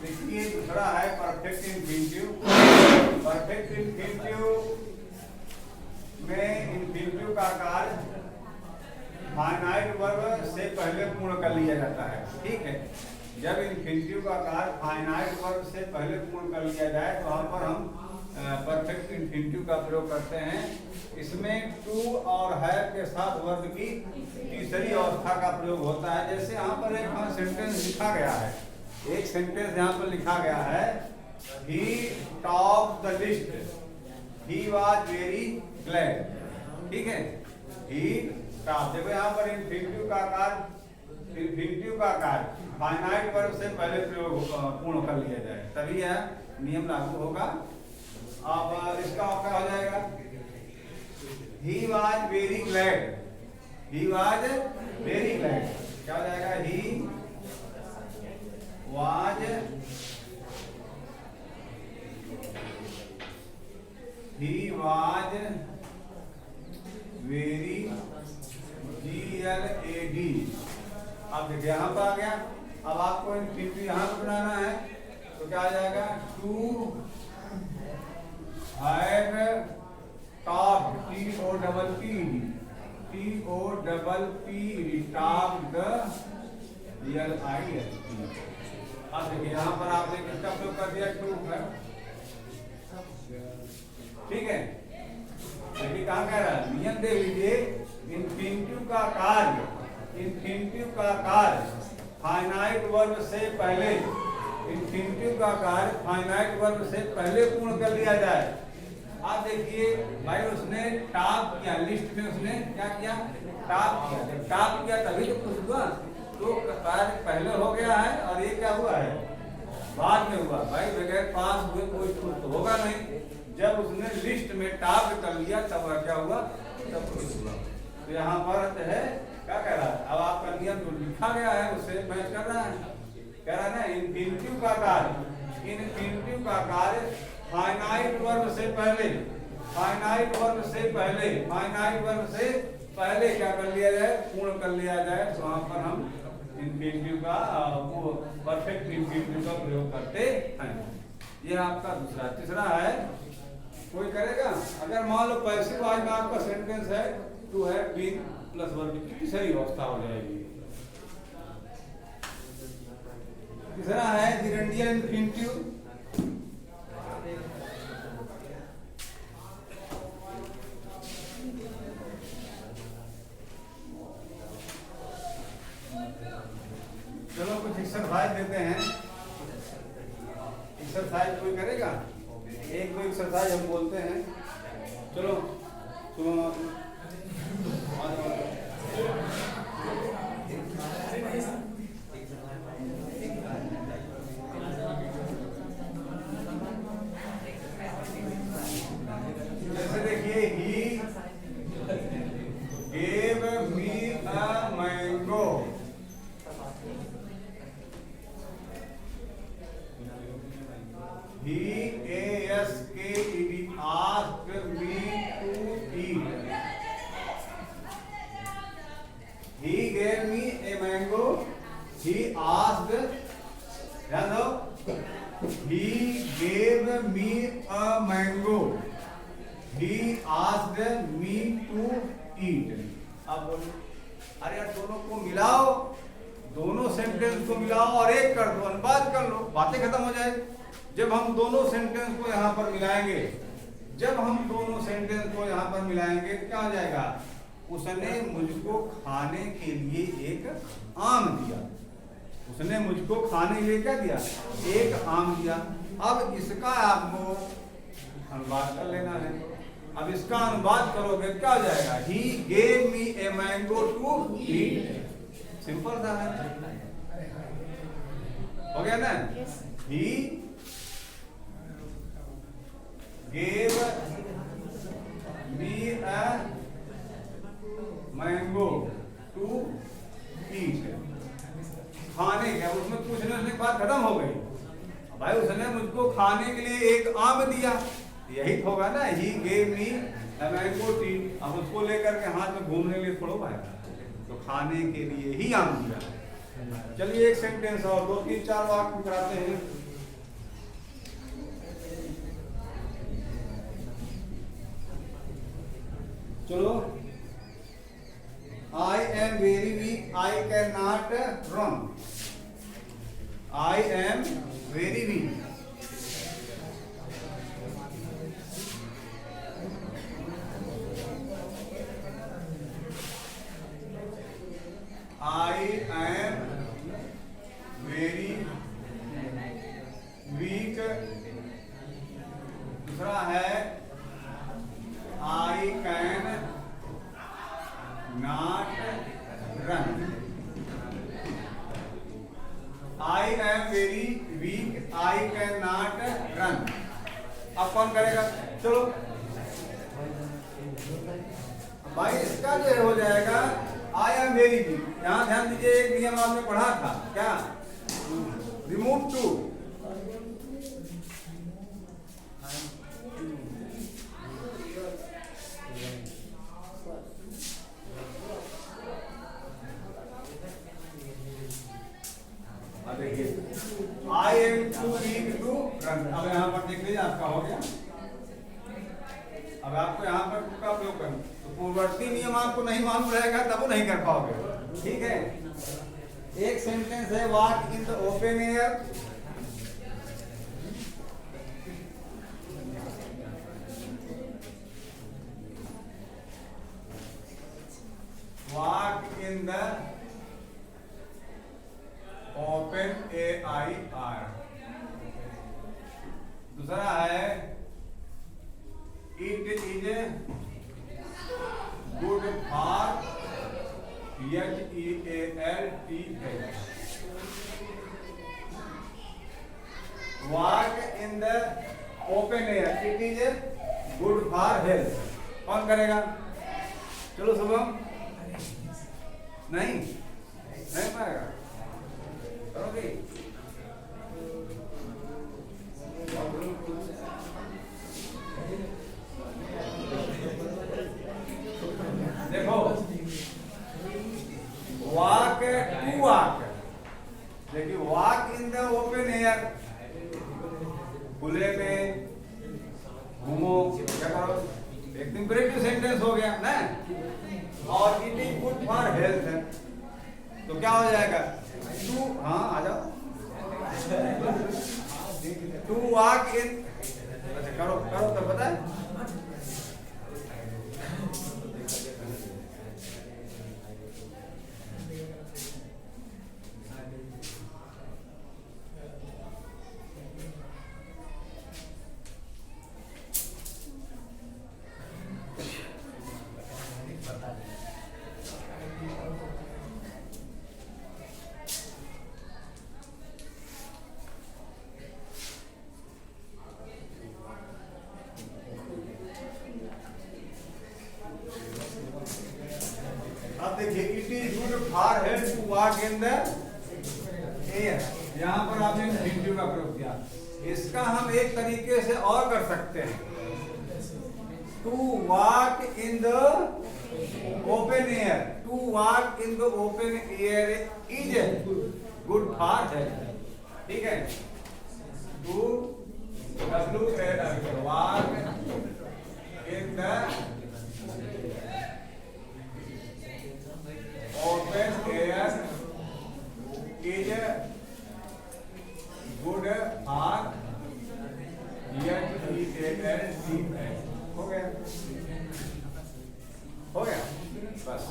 देखिए दूसरा है परफेक्ट इंफिनिटिव। परफेक्ट इंफिनिटिव में इंफिनिटिव का कार्य फाइनाइट वर्ब से पहले पूर्ण कर लिया जाता है। ठीक है, जब इंफिनिटिव का कार्य फाइनाइट वर्ब से पहले पूर्ण कर लिया जाए तो वहाँ पर हम परफेक्ट इंफिनिटिव का प्रयोग करते हैं। इसमें टू और हैव के साथ वर्ब की तीसरी अवस्था का प्रयोग होता है। जैसे यहाँ पर एक सेंटेंस लिखा गया है, एक सेंटेंस यहाँ पर लिखा गया है, he top the list, he was very glad. ठीक है, ही टॉप। देखो यहाँ पर इंफिनिटिव का कार्य, इंफिनिटिव का कार्य फाइनाइट वर्ब से पहले प्रयोग पूर्ण कर लिया जाए तभी यह नियम लागू होगा। अब इसका क्या हो जाएगा, he was very glad, he was very glad। क्या हो जाएगा, he was very glad। अब देखिए यहाँ पर आ गया। अब आपको इंफिनिटिव यहाँ पर बनाना है तो क्या आ जाएगा, टू हैव टॉप्ड, टॉप्ड अब देखिए यहाँ पर आपने किसका प्रयोग कर दिया, टू है। ठीक है, देखिए कहाँ कह रहा है, नियम देख लीजिए, इंफिनिटिव का कार्य, इंफिनिटिव का कार्य फाइनाइट वर्ब से पहले, इंफिनिटिव का कार्य फाइनाइट वर्ब से पहले पूर्ण कर लिया जाए। आप देखिए भाई, उसने टॉप किया, लिस्ट में उसने क्या किया, टॉप किया। जब टॉप किया तभी तो कुछ हुआ, तो कार्य पहले हो गया है और ये क्या हुआ है, बाद में हुआ। भाई बगैर पास हुए कोई कुछ तो होगा नहीं। जब उसने लिस्ट में टॉप कर लिया तब क्या हुआ, तब कुछ हुआ। तो यहाँ पर है क्या कह रहा है, अब आपका नियम जो लिखा गया है उससे मैच कर रहा है। कह रहा है ना, इंफिनिटिव का कार्य, इंफिनिटिव का कार्य फाइनाइट वर्ब से पहले, फाइनाइट वर्ब से पहले, फाइनाइट वर्ब से पहले क्या कर लिया जाए, पूर्ण कर लिया जाए। तो वहां पर हम इंफिनिटिव का वो परफेक्ट इंफिनिटिव का प्रयोग करते हैं। ये आपका दूसरा। तीसरा है, कोई करेगा, अगर मान लो पैसिव वॉइस में आपका सेंटेंस है, to have been plus verb की तीसरी अवस्था हो जाएगी। तीसरा है जिरेंडियल इंफिनिटिव। चलो कुछ एक्सरसाइज देते हैं, एक्सरसाइज कोई करेगा, एक दो एक्सरसाइज हम बोलते हैं। चलो सुनो, जैसे देखिए, ही gave me a mango. He asked me to eat. He gave me a mango. He asked, he gave me a mango. He asked me to eat. अब बोलो, अरे यार दोनों को मिलाओ, दोनों सेंटेंस को मिलाओ और एक कर दो, अनुवाद कर लो, बातें खत्म हो जाएगी। जब हम दोनों सेंटेंस को यहाँ पर मिलाएंगे, जब हम दोनों सेंटेंस को यहाँ पर मिलाएंगे क्या हो जाएगा, उसने मुझको खाने के लिए एक आम दिया। उसने मुझको खाने के लिए क्या दिया, एक आम दिया। अब इसका आपको अनुवाद कर लेना है। अब इसका अनुवाद करोगे क्या हो जाएगा, he gave me a mango to eat. Simple था है, हो गया ना। ही gave me a mango to eat। खाने के, उसमें पूछने की बात खत्म हो गई। भाई उसने मुझको खाने के लिए एक आम दिया, यही होगा ना, ही gave me a mango to eat। अब उसको लेकर के हाथ में घूमने के लिए थोड़ा भाई, तो खाने के लिए ही आम दिया। चलिए एक सेंटेंस और दो तीन चार वाक्य कराते हैं। चलो, I am very weak, I can not run. I am very weak, I am very weak. दूसरा है I can not run. I am very weak, I can not run. अब कौन करेगा? चलो भाई, इसका जो हो जाएगा आई एम वेरी वीक। यहां ध्यान दीजिए, एक नियम आपने पढ़ा था क्या? Remove too. देखिए, I am too weak to run. अब यहाँ पर देख लीजिए, आपका हो गया। अब आपको यहाँ पर टू का प्रयोग करना, तो पूर्ववर्ती नियम आपको नहीं मालूम रहेगा तब वो नहीं कर पाओगे। ठीक है, एक सेंटेंस है, walk in the open air. Walk in the open AIR। दूसरा है it is good for HEALTH। Walk in the open air, it is good for health. कौन करेगा? चलो शुभम। नहीं पाएगा, करोगे? देखो, वॉक टू वॉक। देखिए, walk in the open air, खुले में घूमो, क्या करो? एक इंपरेटिव सेंटेंस हो गया ना। और it is good for health है, तो क्या हो जाएगा? टू, हाँ आ जाओ, टू वॉक इन। अच्छा करो तो पता है। देखिए, it is good for health to walk in the air. यहाँ पर आपने इंफिनिटिव का प्रयोग किया। इसका हम एक तरीके से और कर सकते हैं, to walk in the open air. To walk in the open air is good for health. ठीक है, to walk in the open air is good for हो गया बस।